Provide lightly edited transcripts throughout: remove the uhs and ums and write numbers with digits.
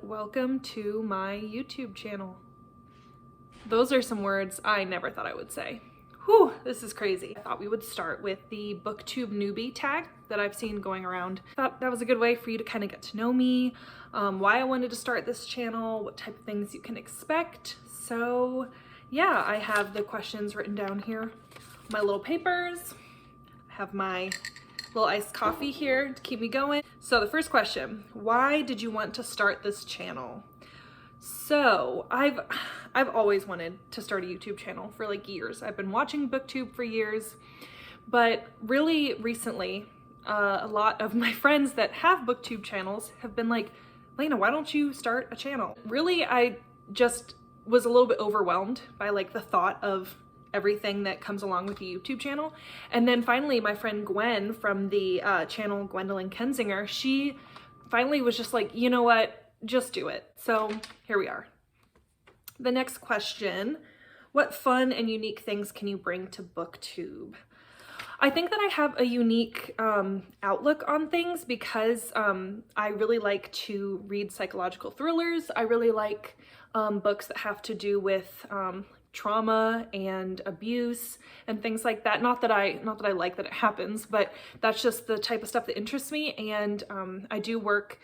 Welcome to my YouTube channel. Those are some words I never thought I would say. Whew, this is crazy. I thought we would start with the BookTube newbie tag that I've seen going around. I thought that was a good way for you to kind of get to know me, why I wanted to start this channel, what type of things you can expect. So yeah, I have the questions written down here, my little papers, I have my little iced coffee here to keep me going. So the first question, why did you want to start this channel? So I've always wanted to start a YouTube channel for like years. I've been watching BookTube for years, but really recently, a lot of my friends that have BookTube channels have been like, Lena, why don't you start a channel? Really, I just was a little bit overwhelmed by like the thought of everything that comes along with the YouTube channel. And then finally my friend Gwen from the channel Gwendolyn Kensinger, she finally was just like, you know what, just do it. So here we are. The next question, what fun and unique things can you bring to BookTube? I think that I have a unique outlook on things because I really like to read psychological thrillers. I really like books that have to do with trauma and abuse and things like that. Not that I like that it happens, but that's just the type of stuff that interests me. And I do work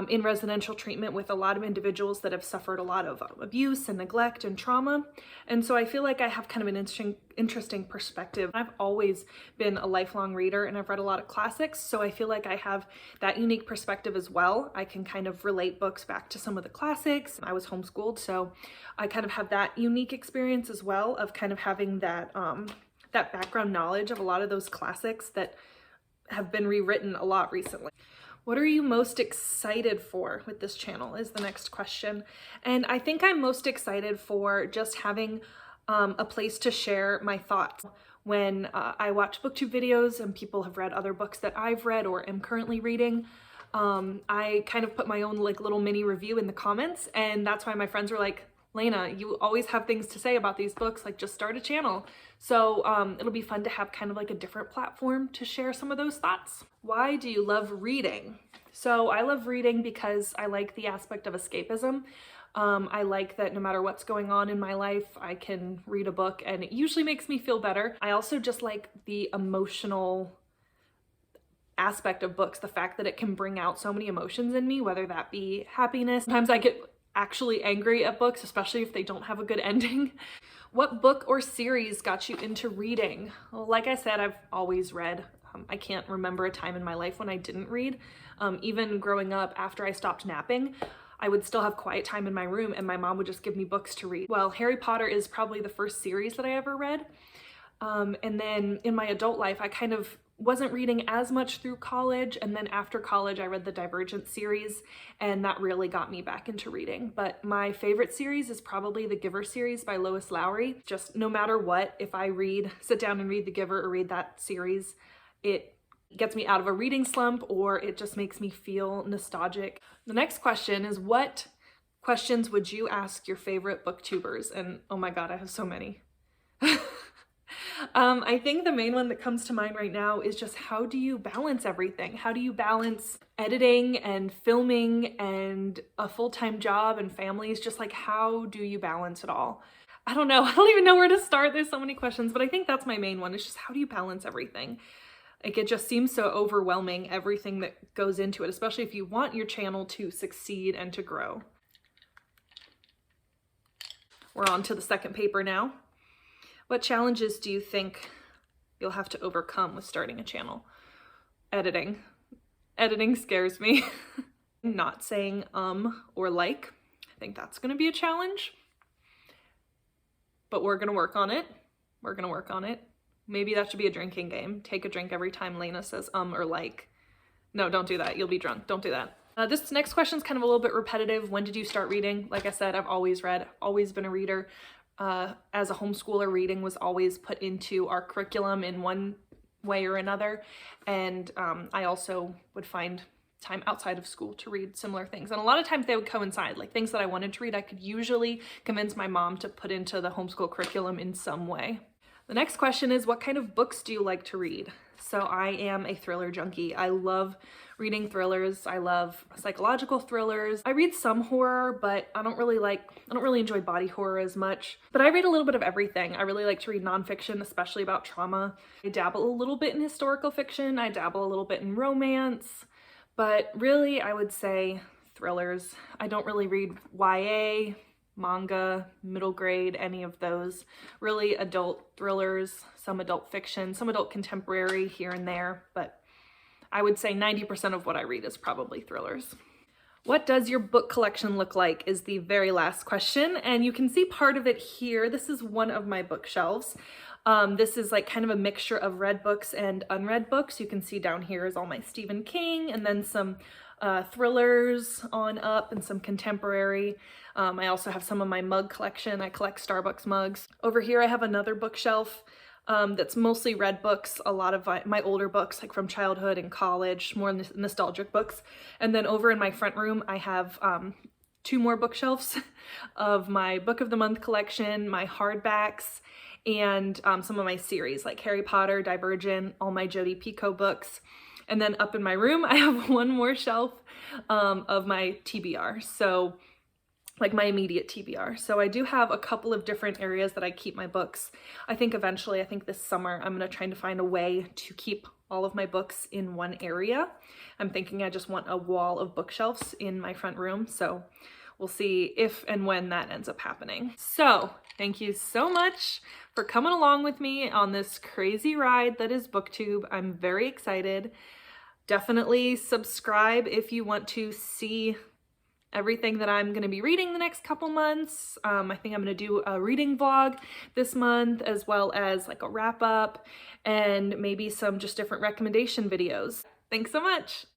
in residential treatment with a lot of individuals that have suffered a lot of abuse and neglect and trauma. And so I feel like I have kind of an interesting perspective. I've always been a lifelong reader and I've read a lot of classics, so I feel like I have that unique perspective as well. I can kind of relate books back to some of the classics. I was homeschooled, so I kind of have that unique experience as well of kind of having that that background knowledge of a lot of those classics that have been rewritten a lot recently. What are you most excited for with this channel is the next question. And I think I'm most excited for just having a place to share my thoughts. When I watch BookTube videos and people have read other books that I've read or am currently reading, I kind of put my own like little mini review in the comments, and that's why my friends were like, Lena, you always have things to say about these books, like just start a channel. So it'll be fun to have kind of like a different platform to share some of those thoughts. Why do you love reading? So I love reading because I like the aspect of escapism. I like that no matter what's going on in my life, I can read a book and it usually makes me feel better. I also just like the emotional aspect of books, the fact that it can bring out so many emotions in me, whether that be happiness. Sometimes I get actually angry at books, especially if they don't have a good ending. What book or series got you into reading? Well, like I said, I've always read. I can't remember a time in my life when I didn't read. Even growing up, after I stopped napping, I would still have quiet time in my room and my mom would just give me books to read. Well, Harry Potter is probably the first series that I ever read. And then in my adult life, I kind of wasn't reading as much through college, and then after college I read the Divergent series, and that really got me back into reading. But my favorite series is probably the Giver series by Lois Lowry. Just no matter what, if I sit down and read the Giver or read that series, it gets me out of a reading slump or it just makes me feel nostalgic. The next question is, what questions would you ask your favorite booktubers? And oh my god, I have so many. I think the main one that comes to mind right now is just, how do you balance everything? How do you balance editing and filming and a full-time job and families? Just like, how do you balance it all? I don't know. I don't even know where to start. There's so many questions, but I think that's my main one. It's just, how do you balance everything? Like, it just seems so overwhelming, everything that goes into it, especially if you want your channel to succeed and to grow. We're on to the second paper now. What challenges do you think you'll have to overcome with starting a channel? Editing. Editing scares me. Not saying or like. I think that's gonna be a challenge. But we're gonna work on it. We're gonna work on it. Maybe that should be a drinking game. Take a drink every time Lena says or like. No, don't do that. You'll be drunk. Don't do that. This next question is kind of a little bit repetitive. When did you start reading? Like I said, I've always read, always been a reader. As a homeschooler, reading was always put into our curriculum in one way or another. And I also would find time outside of school to read similar things. And a lot of times they would coincide, like things that I wanted to read, I could usually convince my mom to put into the homeschool curriculum in some way. The next question is, what kind of books do you like to read? So I am a thriller junkie. I love reading thrillers. I love psychological thrillers. I read some horror, but I don't really enjoy body horror as much. But I read a little bit of everything. I really like to read nonfiction, especially about trauma. I dabble a little bit in historical fiction. I dabble a little bit in romance, but really I would say thrillers. I don't really read YA, manga, middle grade, any of those. Really adult thrillers, some adult fiction, some adult contemporary here and there, but I would say 90% of what I read is probably thrillers. What does your book collection look like is the very last question, and you can see part of it here. This is one of my bookshelves. This is like kind of a mixture of read books and unread books. You can see down here is all my Stephen King, and then some thrillers on up and some contemporary. I also have some of my mug collection. I collect Starbucks mugs. Over here I have another bookshelf that's mostly read books, a lot of my older books like from childhood and college, more nostalgic books. And then over in my front room I have 2 more bookshelves of my book of the month collection, my hardbacks, and some of my series like Harry Potter, Divergent, all my Jodi Picoult books. And then up in my room I have one more shelf of my TBR, so like my immediate TBR. So I do have a couple of different areas that I keep my books. I think eventually, I think this summer, I'm gonna try to find a way to keep all of my books in one area. I'm thinking I just want a wall of bookshelves in my front room. So we'll see if and when that ends up happening. So thank you so much for coming along with me on this crazy ride that is BookTube. I'm very excited. Definitely subscribe if you want to see everything that I'm going to be reading the next couple months. I think I'm going to do a reading vlog this month, as well as like a wrap up and maybe some just different recommendation videos. Thanks so much.